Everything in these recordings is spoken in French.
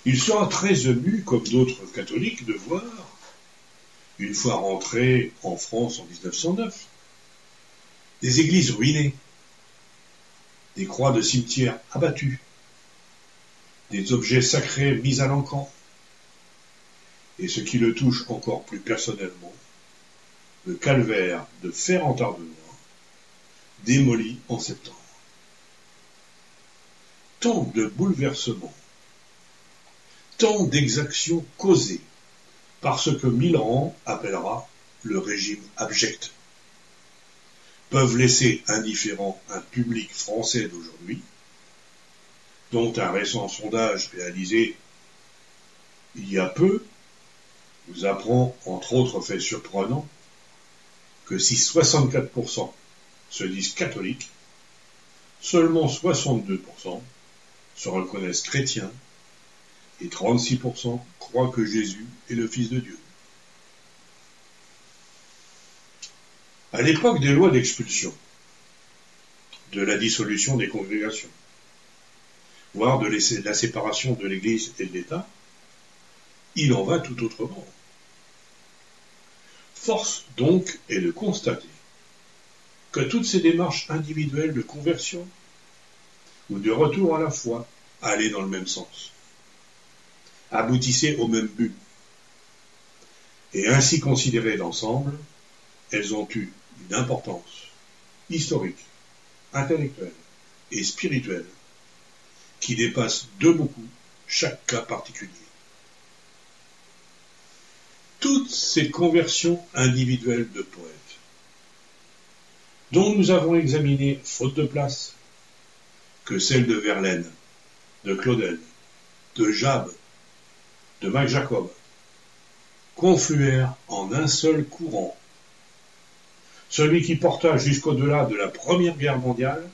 Il sera très ému, comme d'autres catholiques, de voir, une fois rentré en France en 1909, des églises ruinées, des croix de cimetières abattues, des objets sacrés mis à l'encan, et ce qui le touche encore plus personnellement, le calvaire de Fer-en-Tardenois, démoli en septembre. Tant de bouleversements, tant d'exactions causées par ce que Millerand appellera le régime abject, peuvent laisser indifférent un public français d'aujourd'hui, dont un récent sondage réalisé il y a peu nous apprend, entre autres faits surprenants, que si 64% se disent catholiques, seulement 62% se reconnaissent chrétiens et 36% croient que Jésus est le Fils de Dieu. À l'époque des lois d'expulsion, de la dissolution des congrégations, voire de la séparation de l'Église et de l'État, il en va tout autrement. Force donc est de constater que toutes ces démarches individuelles de conversion ou de retour à la foi allaient dans le même sens, aboutissaient au même but, et ainsi considérées d'ensemble, elles ont eu une importance historique, intellectuelle et spirituelle qui dépasse de beaucoup chaque cas particulier. Toutes ces conversions individuelles de poètes, dont nous avons examiné, faute de place, que celles de Verlaine, de Claudel, de Jabe, de Mac Jacob, confluèrent en un seul courant, celui qui porta jusqu'au-delà de la Première Guerre mondiale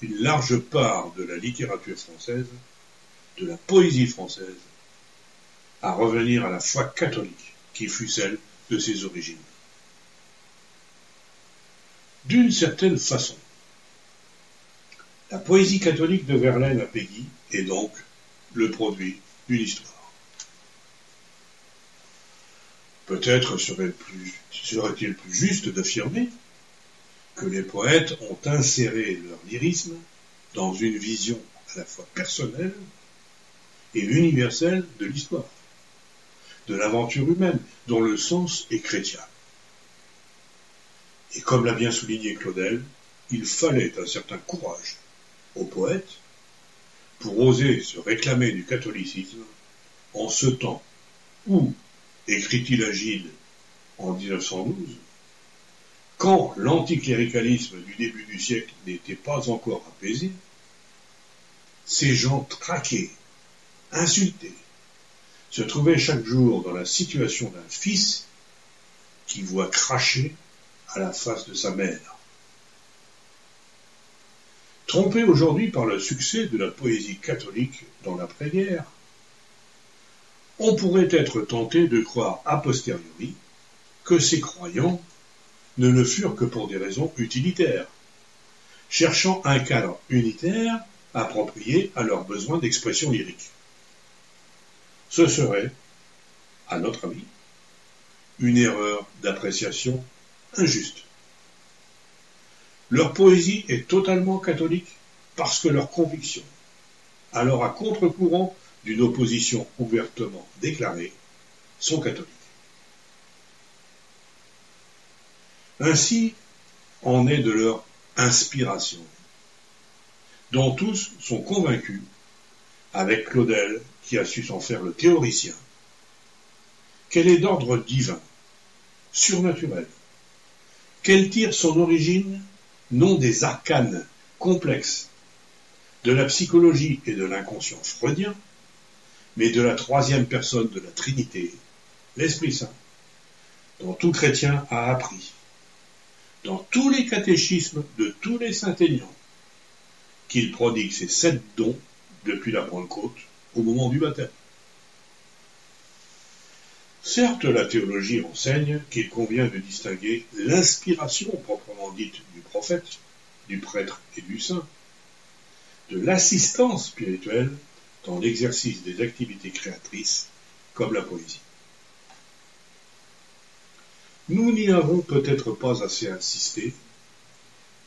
une large part de la littérature française, de la poésie française, à revenir à la foi catholique qui fut celle de ses origines. D'une certaine façon, la poésie catholique de Verlaine à Péguy est donc le produit d'une histoire. Peut-être serait-il plus juste d'affirmer que les poètes ont inséré leur lyrisme dans une vision à la fois personnelle et universelle de l'histoire, de l'aventure humaine, dont le sens est chrétien. Et comme l'a bien souligné Claudel, il fallait un certain courage aux poètes pour oser se réclamer du catholicisme en ce temps où, écrit-il à Gilles en 1912, quand l'anticléricalisme du début du siècle n'était pas encore apaisé, ces gens traqués, insultés, se trouvaient chaque jour dans la situation d'un fils qui voit cracher à la face de sa mère. Trompés aujourd'hui par le succès de la poésie catholique dans l'après-guerre, on pourrait être tenté de croire a posteriori que ces croyants ne le furent que pour des raisons utilitaires, cherchant un cadre unitaire approprié à leurs besoins d'expression lyrique. Ce serait, à notre avis, une erreur d'appréciation injuste. Leur poésie est totalement catholique parce que leurs convictions, alors à contre-courant d'une opposition ouvertement déclarée, sont catholiques. Ainsi en est de leur inspiration, dont tous sont convaincus, avec Claudel qui a su s'en faire le théoricien, qu'elle est d'ordre divin, surnaturel, qu'elle tire son origine non des arcanes complexes de la psychologie et de l'inconscient freudien, mais de la troisième personne de la Trinité, l'Esprit Saint, dont tout chrétien a appris, dans tous les catéchismes de tous les saint-Aignan, qu'il prodigue ses 7 dons depuis la Pentecôte au moment du baptême. Certes, la théologie enseigne qu'il convient de distinguer l'inspiration proprement dite du prophète, du prêtre et du saint, de l'assistance spirituelle dans l'exercice des activités créatrices comme la poésie. Nous n'y avons peut-être pas assez insisté,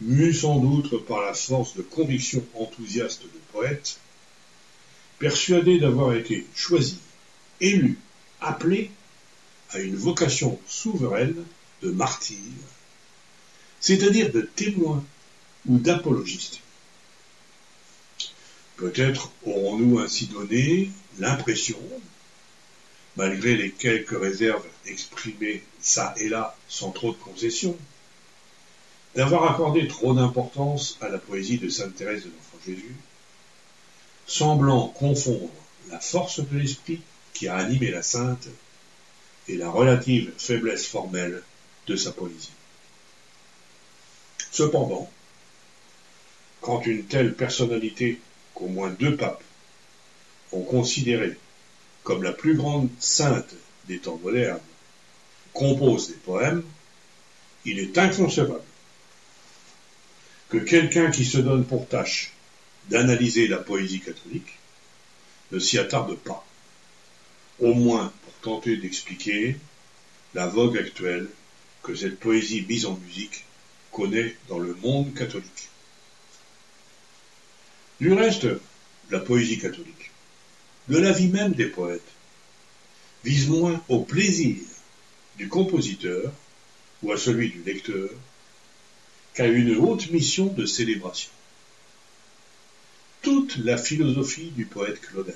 mus sans doute par la force de conviction enthousiaste de poètes, persuadés d'avoir été choisis, élus, appelés à une vocation souveraine de martyrs, c'est-à-dire de témoins ou d'apologistes. Peut-être aurons-nous ainsi donné l'impression, malgré les quelques réserves exprimées çà et là sans trop de concessions, d'avoir accordé trop d'importance à la poésie de sainte Thérèse de l'Enfant Jésus, semblant confondre la force de l'esprit qui a animé la sainte et la relative faiblesse formelle de sa poésie. Cependant, quand une telle personnalité qu'au moins 2 papes ont considérée comme la plus grande sainte des temps modernes compose des poèmes, il est inconcevable que quelqu'un qui se donne pour tâche d'analyser la poésie catholique ne s'y attarde pas, au moins pour tenter d'expliquer la vogue actuelle que cette poésie mise en musique connaît dans le monde catholique. Du reste, la poésie catholique, de l'avis même des poètes, vise moins au plaisir du compositeur ou à celui du lecteur qu'à une haute mission de célébration. Toute la philosophie du poète Claudel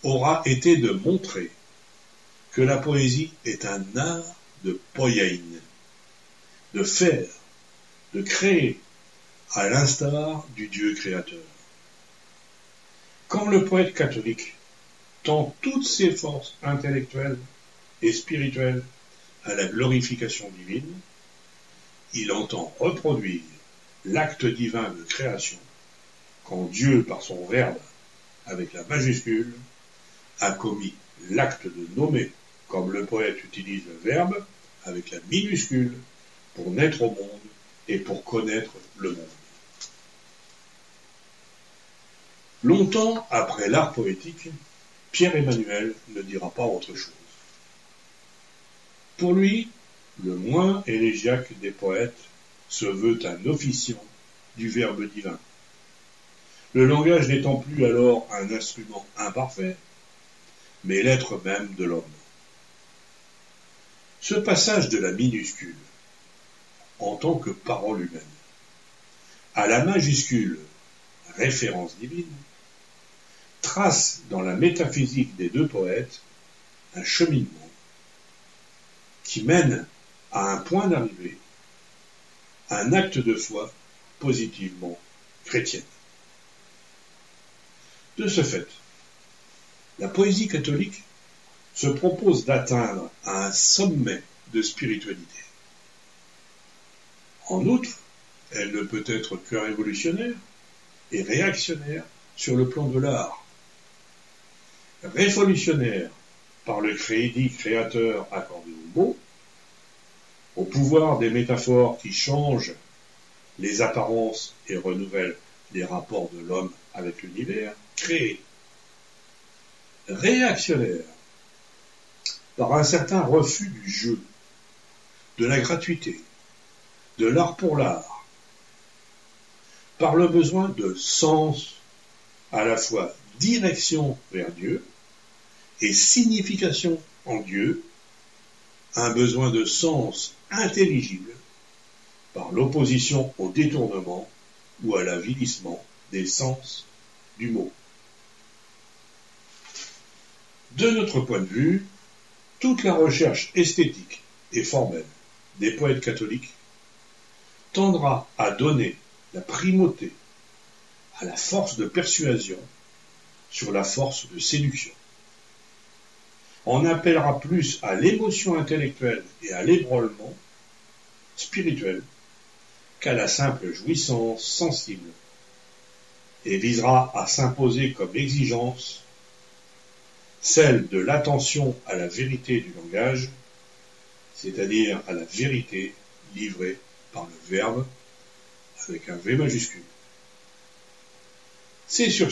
aura été de montrer que la poésie est un art de poiein, de faire, de créer, à l'instar du Dieu créateur. Quand le poète catholique tend toutes ses forces intellectuelles et spirituelles à la glorification divine, il entend reproduire l'acte divin de création quand Dieu, par son Verbe, avec la majuscule, a commis l'acte de nommer, comme le poète utilise le Verbe, avec la minuscule, pour naître au monde et pour connaître le monde. Longtemps après l'art poétique, Pierre-Emmanuel ne dira pas autre chose. Pour lui, le moins élégiaque des poètes se veut un officiant du Verbe divin. Le langage n'étant plus alors un instrument imparfait, mais l'être même de l'homme. Ce passage de la minuscule, en tant que parole humaine, à la majuscule, référence divine, trace dans la métaphysique des 2 poètes un cheminement qui mène à un point d'arrivée, un acte de foi positivement chrétienne. De ce fait, la poésie catholique se propose d'atteindre un sommet de spiritualité. En outre, elle ne peut être que révolutionnaire et réactionnaire sur le plan de l'art. Révolutionnaire par le crédit créateur accordé aux mots, au pouvoir des métaphores qui changent les apparences et renouvellent les rapports de l'homme avec l'univers créé. Réactionnaire par un certain refus du jeu, de la gratuité, de l'art pour l'art, par le besoin de sens, à la fois direction vers Dieu et signification en Dieu, un besoin de sens intelligible par l'opposition au détournement ou à l'avilissement des sens du mot. De notre point de vue, toute la recherche esthétique et formelle des poètes catholiques tendra à donner la primauté à la force de persuasion sur la force de séduction. On appellera plus à l'émotion intellectuelle et à l'ébranlement spirituel qu'à la simple jouissance sensible, et visera à s'imposer comme exigence celle de l'attention à la vérité du langage, c'est-à-dire à la vérité livrée par le Verbe avec un V majuscule. C'est sur